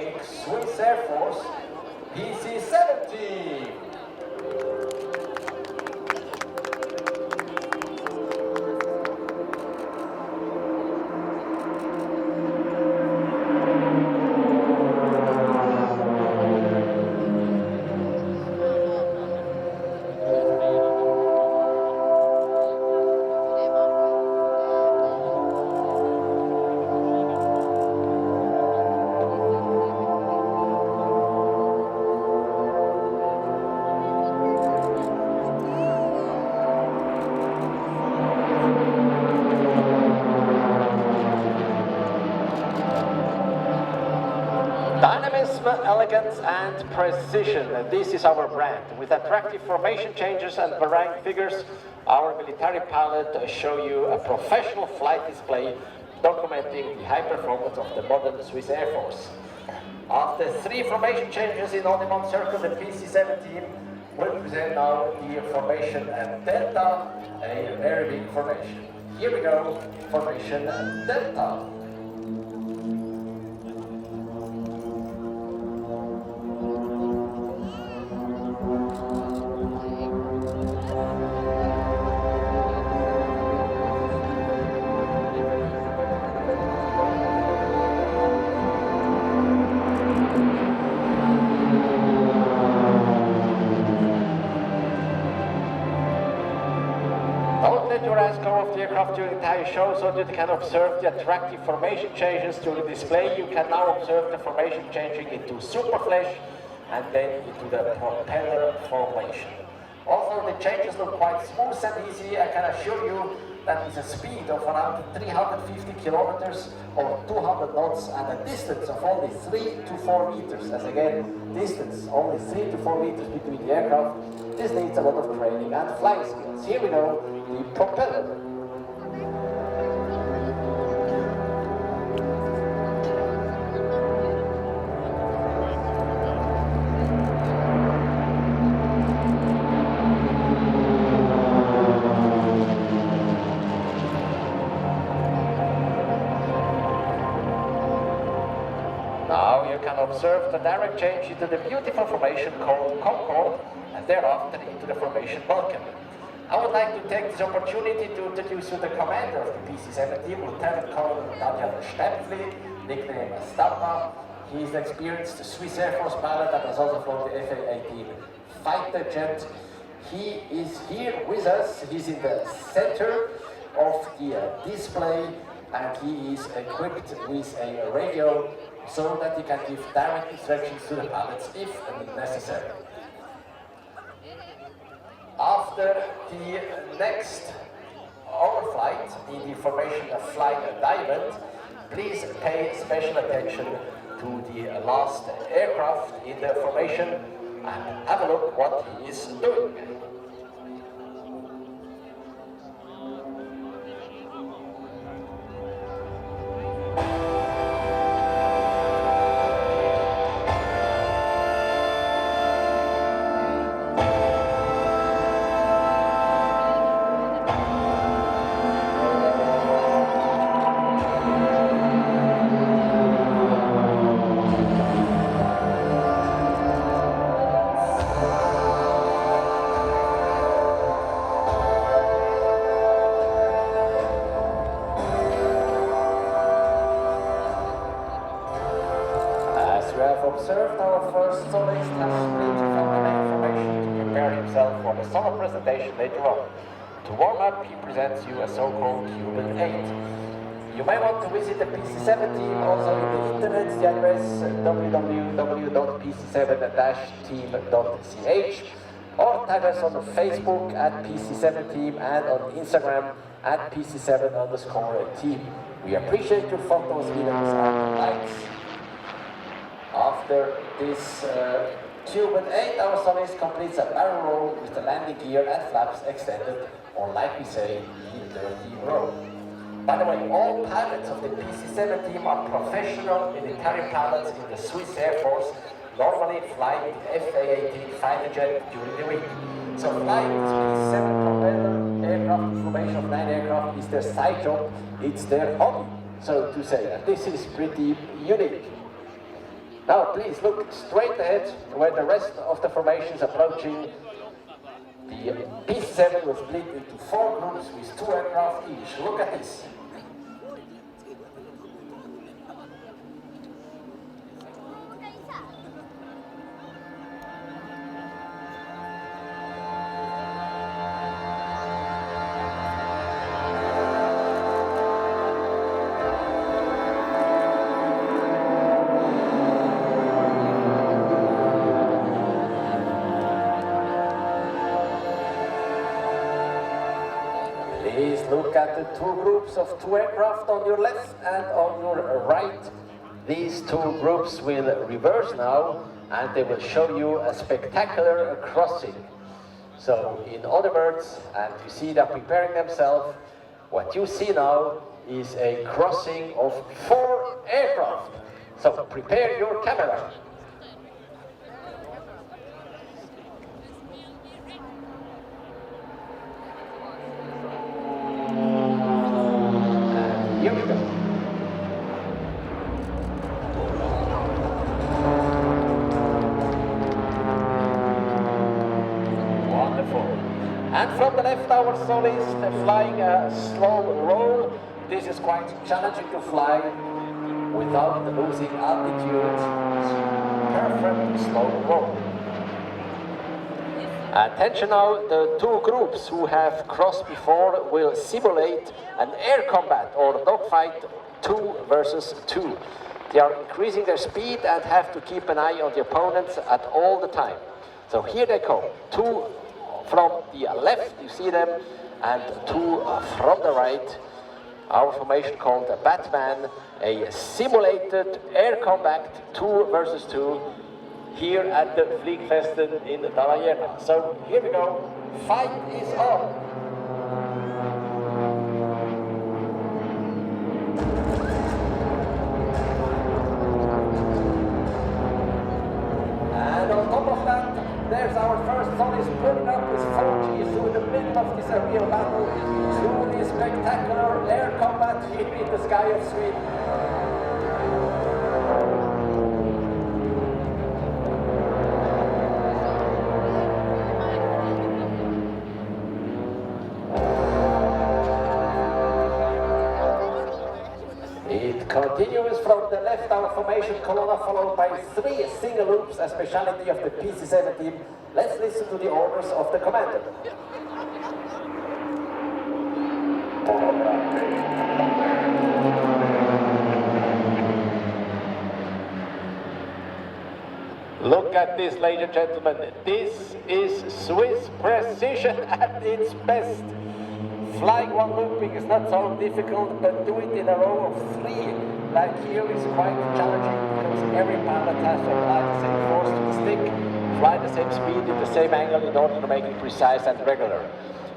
training Swiss Air Force PC-7 team. Elegance and precision. This is our brand. With attractive formation changes and varying figures, our military pilot show you a professional flight display documenting the high performance of the modern Swiss Air Force. After 3 formation changes in only one circle, the PC-7 team will present now the formation and Delta, a very big formation. Here we go, formation and Delta. During the entire show, so that you can observe the attractive formation changes during the display. You can now observe the formation changing into super flash and then into the propeller formation. Also, the changes look quite smooth and easy. I can assure you that with a speed of around 350 kilometers or 200 knots and a distance of only 3 to 4 meters. As again, distance only 3 to 4 meters between the aircraft. This needs a lot of training and flying skills. Here we go, the propeller. Observe the direct change into the beautiful formation called Concord and thereafter into the formation Vulcan. I would like to take this opportunity to introduce you the commander of the PC-7 team, Lieutenant Colonel Staehhelin, nicknamed Stapa. He is an experienced Swiss Air Force pilot that has also flown the FA-18 fighter jet. He is here with us. He's in the center of the display and he is equipped with a radio so that he can give direct instructions to the pilots if necessary. After the next overflight in the formation of Flying Diamond, please pay special attention to the last aircraft in the formation and have a look what he is doing. Observed our first soloist has split from the main formation to prepare himself for the solo presentation later on. To warm up, he presents you a so-called Cuban 8. You may want to visit the PC-7 team also in the internet. The address www.pc7-team.ch or tag us on Facebook at PC-7 team and on Instagram at PC7_team. We appreciate your photos, videos and likes. After this Cuban 8, our soloist completes a barrel roll with the landing gear and flaps extended, or like we say, the dirty roll. By the way, all pilots of the PC-7 team are professional military pilots in the Swiss Air Force, normally flying the FA-18 fighter jet during the week. So flying this PC-7 propeller aircraft, the formation of 9 aircraft, is their side job, it's their hobby, so to say. And this is pretty unique. Now please look straight ahead where the rest of the formation is approaching. The PC-7 will split into 4 groups with 2 aircraft each. Look at this. Please look at the 2 groups of 2 aircraft on your left and on your right. These 2 groups will reverse now and they will show you a spectacular crossing. So in other words, and you see them preparing themselves, what you see now is a crossing of 4 aircraft. So prepare your camera. Here we go. Wonderful. And from the left, our solist flying a slow roll. This is quite challenging to fly without losing altitude. Perfect slow roll. Attention now, the 2 groups who have crossed before will simulate an air combat or dogfight 2 versus 2. They are increasing their speed and have to keep an eye on the opponents at all the time. So here they come, 2 from the left, you see them, and 2 from the right. Our formation called a Batman, a simulated air combat 2 versus 2. Here at the Flygfesten in Dala-Järna. So here we go, fight is on. And on top of that, there's our first solist pulling up his 4G through the middle of this aerial battle. Truly spectacular air combat here in the sky of Sweden. Continues from the left, our formation colonna followed by 3 single loops, a speciality of the PC-7 team. Let's listen to the orders of the commander. Look at this, ladies and gentlemen. This is Swiss precision at its best. Flying 1 looping is not so difficult, but do it in a row of 3, like here, is quite challenging because every pilot has to apply the same force to the stick, fly the same speed in the same angle in order to make it precise and regular.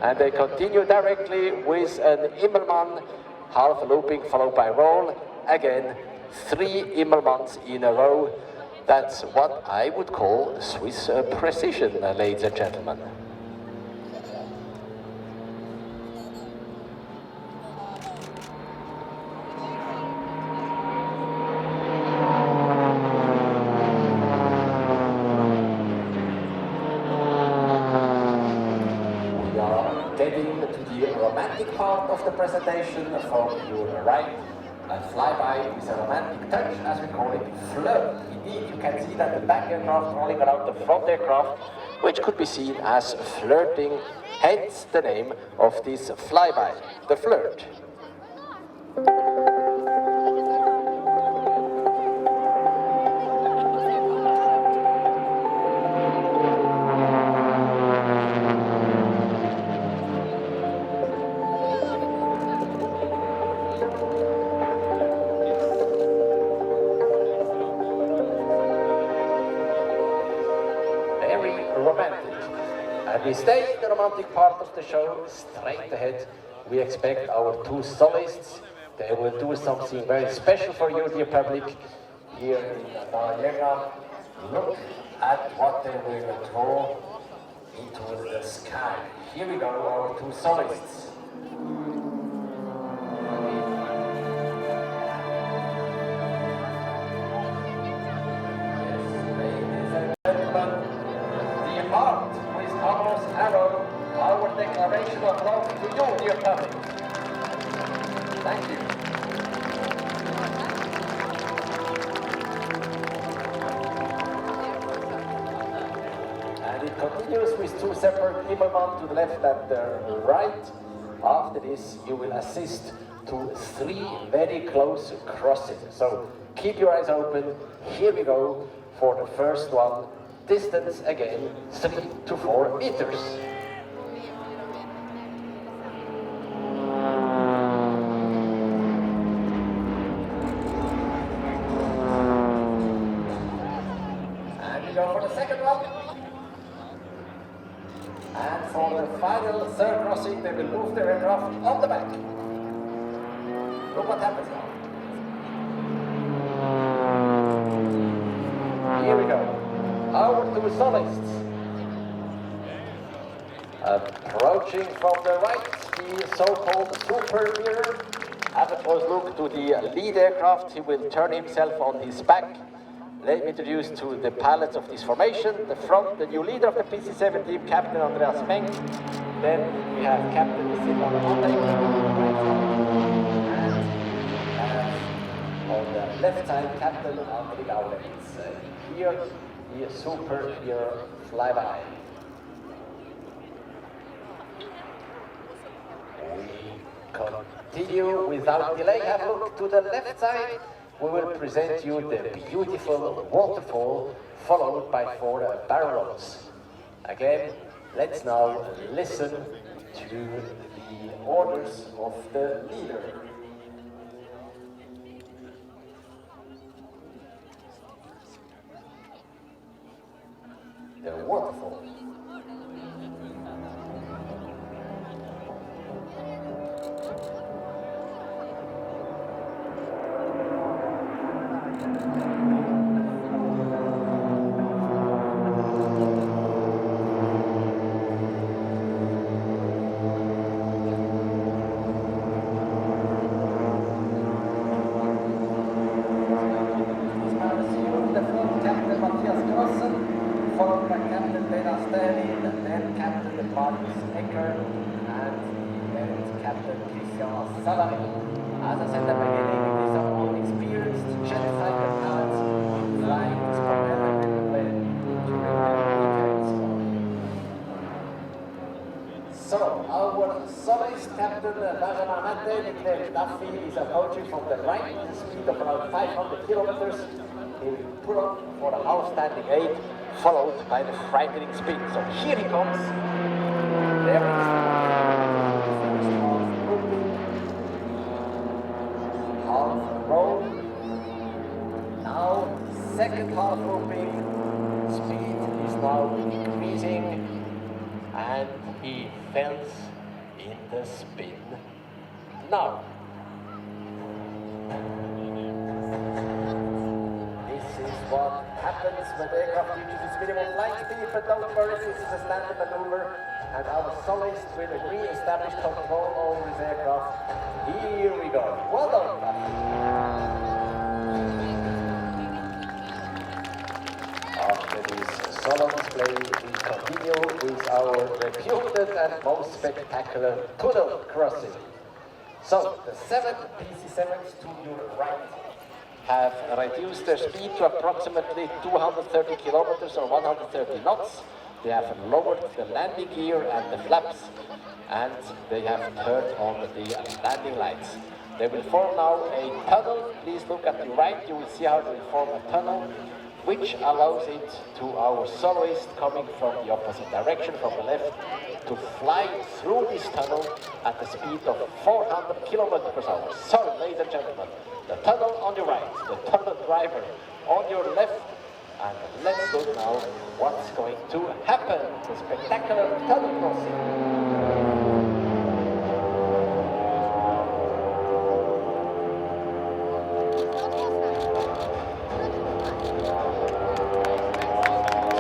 And they continue directly with an Immelmann half looping followed by roll. Again, 3 Immelmanns in a row. That's what I would call Swiss precision, ladies and gentlemen. Part of the presentation from your right, a flyby with a romantic touch, as we call it, flirt. Indeed, you can see that the back aircraft rolling around the front aircraft, which could be seen as flirting, hence the name of this flyby, the flirt. And we stay in the romantic part of the show. Straight ahead, we expect our 2 solists. They will do something very special for you, dear public, here in Dala-Järna. Look at what they will throw into the sky. Here we go, our 2 solists. coming. Thank you. And it continues with two separate Immelmann to the left and the right. After this, you will assist to 3 very close crossings. So keep your eyes open. Here we go for the first one. Distance again, 3 to 4 meters. And we go for the second one. And for the final third crossing, they will move the aircraft on the back. Look what happens now. Here we go. Our two solists. Approaching from the right, the so-called super mirror. Have a close look to the lead aircraft. He will turn himself on his back. Let me introduce to the pilots of this formation. The front, the new leader of the PC-7 team, Captain Andreas Menk. Then we have Captain Silvan and on the left side, Captain Andri Gaudenz. Here, the super here flyby. We continue without delay. Have a look to the left side. We will present you the beautiful waterfall, followed by 4 barrel rolls. Again, let's now listen to the orders of the leader. The waterfall. Captain Mattias Grosen, followed by Captain Beda Staehhelin, then Captain Marius and then Captain Savary. As I said at the beginning, these are all experienced jet fighter pilots flying this propeller during their weekends. So, our soloist Captain Matthey declared Duffy is approaching from the right at a speed of around 500 kilometers. He will pull up for a half-standing 8, followed by the frightening spin. So here he comes. There is the first half looping, half roll. Now second half looping. Speed is now increasing, and he falls in the spin. Now. What happens when the aircraft reaches its minimum flight speed, but don't worry, this is a standard maneuver, and our soloist will re-establish control over his aircraft. Here we go. Well done, After this solo display, we continue with our reputed and most spectacular tunnel crossing. So, the 7 PC-7s to your right have reduced their speed to approximately 230 kilometers or 130 knots. They have lowered the landing gear and the flaps, and they have turned on the landing lights. They will form now a tunnel. Please look at the right, you will see how they will form a tunnel, which allows it to our soloist coming from the opposite direction, from the left, to fly through this tunnel at a speed of 400 kilometers per hour. So, ladies and gentlemen, the tunnel on your right, the tunnel driver on your left, and let's look now what's going to happen. The spectacular tunnel crossing.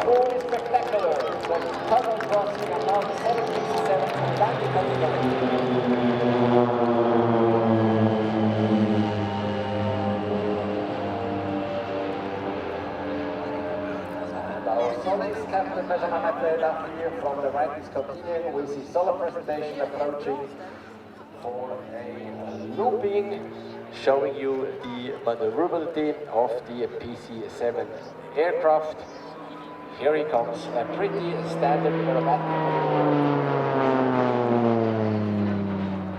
Truly spectacular. The tunnel crossing around 767 landing on Captain Matthey here from the right is continuing with his solo presentation approaching looping, showing you the maneuverability of the PC-7 aircraft. Here he comes, a pretty standard aerobatic maneuver.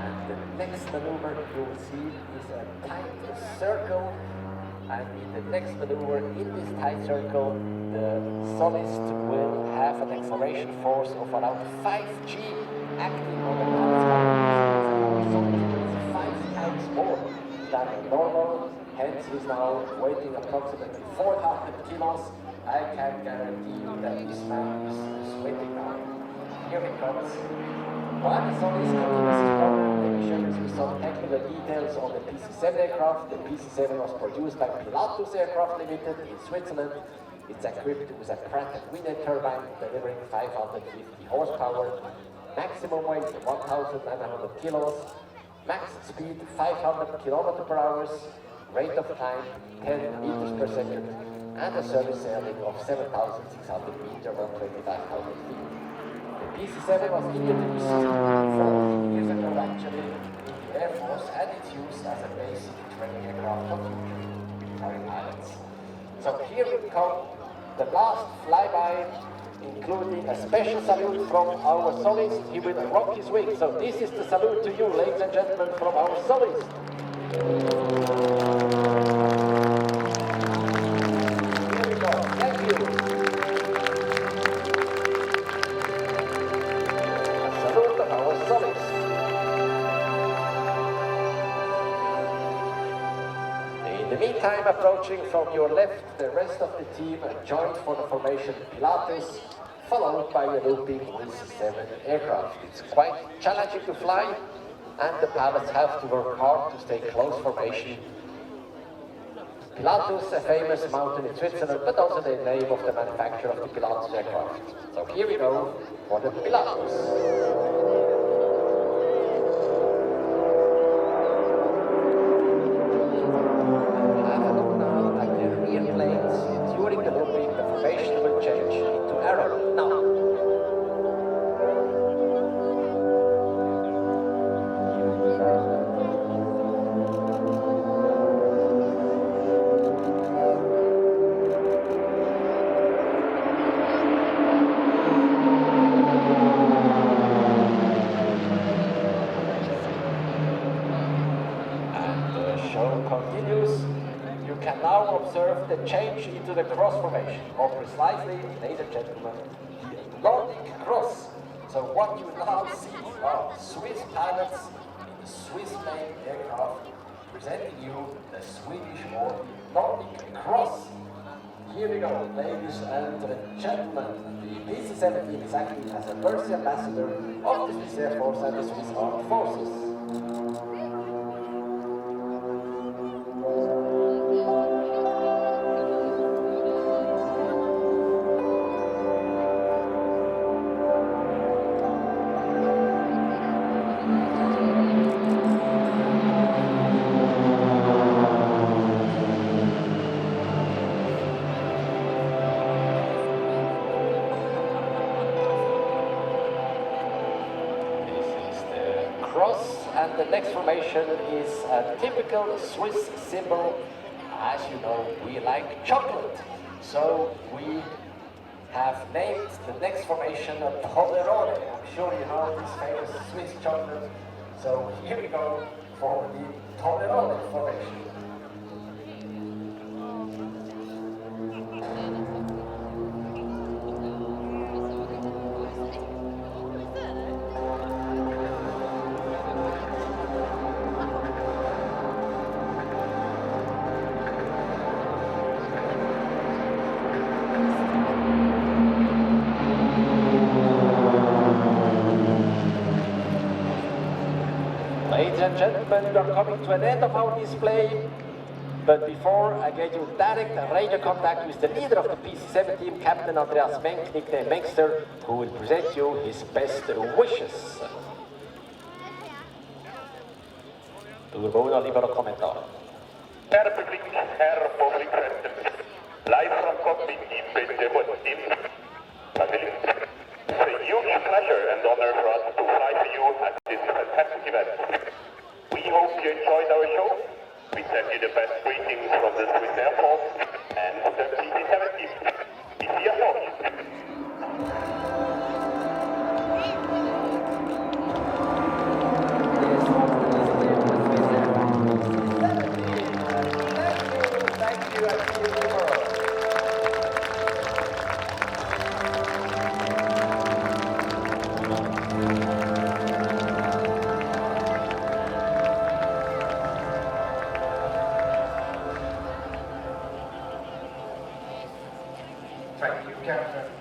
And the next maneuver you will see is a tight circle. And in the next maneuver, in this tight circle, the solist will have an acceleration force of around 5G acting on the pilot's 5 times more than normal. Hence, he's now weighing approximately 400 kilos. I can guarantee you that this man is sweating now. Here he comes. While the solist continues his program, let me show you some technical details on the PC-7 aircraft. The PC-7 was produced by Pilatus Aircraft Limited in Switzerland. It's equipped with a Pratt & Whitney turbine delivering 550 horsepower, maximum weight 1,900 kilos, max speed 500 km per hour, rate of climb 10 meters per second, and a service sailing of 7,600 meters or 25,000 feet. The PC-7 was introduced 4 years ago actually in the Air Force, and it's used as a basic training aircraft for military pilots. So here we come, the last flyby, including a special salute from our solist. He will rock his wings. So this is the salute to you, ladies and gentlemen, from our solist. Here we go. Thank you. A salute of our solist. In the meantime, approaching from your left, the rest of the team joined for the formation Pilatus, followed by a looping PC-7 aircraft. It's quite challenging to fly, and the pilots have to work hard to stay close formation. Pilatus, a famous mountain in Switzerland, but also the name of the manufacturer of the Pilatus aircraft. So here we go for the Pilatus. During the looping, the formation will change into arrow. Now. And the show continues. You can now observe the change into the cross formation, or precisely, ladies and gentlemen, the Nordic cross. So what you now see are Swiss pilots in the Swiss-made aircraft presenting you the Swedish or Nordic cross. Here we go, ladies and gentlemen. The PC-7 is acting as a Mercy ambassador of the Swiss Air Force and the Swiss Armed Forces. And the next formation is a typical Swiss symbol. As you know, we like chocolate. So we have named the next formation a Toblerone. I'm sure you know this famous Swiss chocolate. So here we go for the Toblerone formation. Ladies and gentlemen, we are coming to an end of our display. But before I get you direct radio contact with the leader of the PC-7 team, Captain Andreas Menk, nicknamed Menkster, who will present you his best wishes. Turboner libero kommentar. Herr Publik, Herr Flygfesten, live from Cockpit in PC-7. It's a huge pleasure and honor for us to fly for you at this fantastic event. We hope you enjoyed our send you the best greetings from the Swiss Air Force and the PC-7 team. PC approach. Thank you, and see you tomorrow. Thank you, Captain.